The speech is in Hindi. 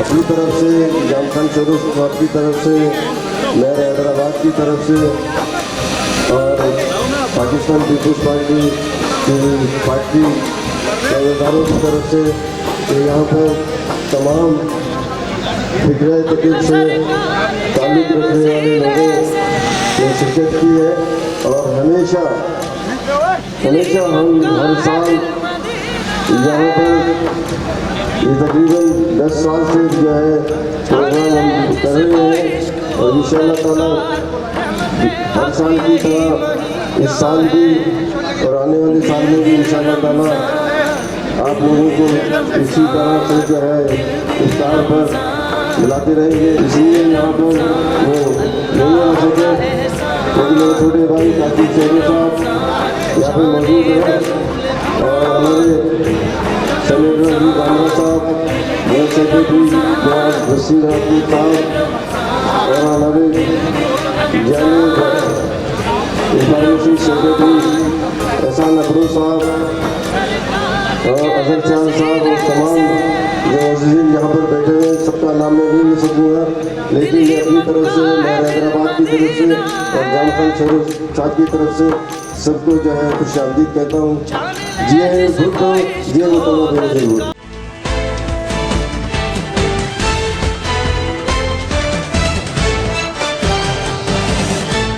अपनी तरफ से जामखान शोरूम की तरफ से, मेयर हैदराबाद की तरफ से और पाकिस्तान पीपल्स पार्टी पहरेदारों की तरफ से यहाँ पर तमाम फिक्र तकलीफ से ताल्लुक़ रखने वाले लोगों ने शिरकत की है। और हमेशा हम हर साल यहाँ पर ये तकरीबन 10 साल से जो है प्रोग्राम हम कर रहे हैं और इंशाअल्लाह ताला हर साल की तरह इस साल भी और आने वाले साल में भी इंशाअल्लाह ताला आप लोगों को इसी तरह से जो है इफ्तार पर बुलाते रहेंगे। इसलिए यहाँ पर वो नहीं आ सके क्योंकि मेरे छोटे भाई काफी शेर साहब यहाँ पर मौजूद है और हमारे सेनेटर जी बामरा साहब, मेयर सेक्रेटरी जनाब वसीम राठी साहब और हमारे जैनिक इंफॉर्मेशन सेक्रेटरी एहसान अफरोज साहब और अजहर चांद साहब और तमाम जो अजीज़ यहाँ पर बैठे हुए हैं, सबका नाम मैं नहीं ले सकूँगा, लेकिन मैं अपनी तरफ से, मेयर हैदराबाद की तरफ से और जामखान शोरूम साहब की तरफ से सबको जो है खुश आमदीद कहता हूँ। जिए भुट्टो जिए मुतवा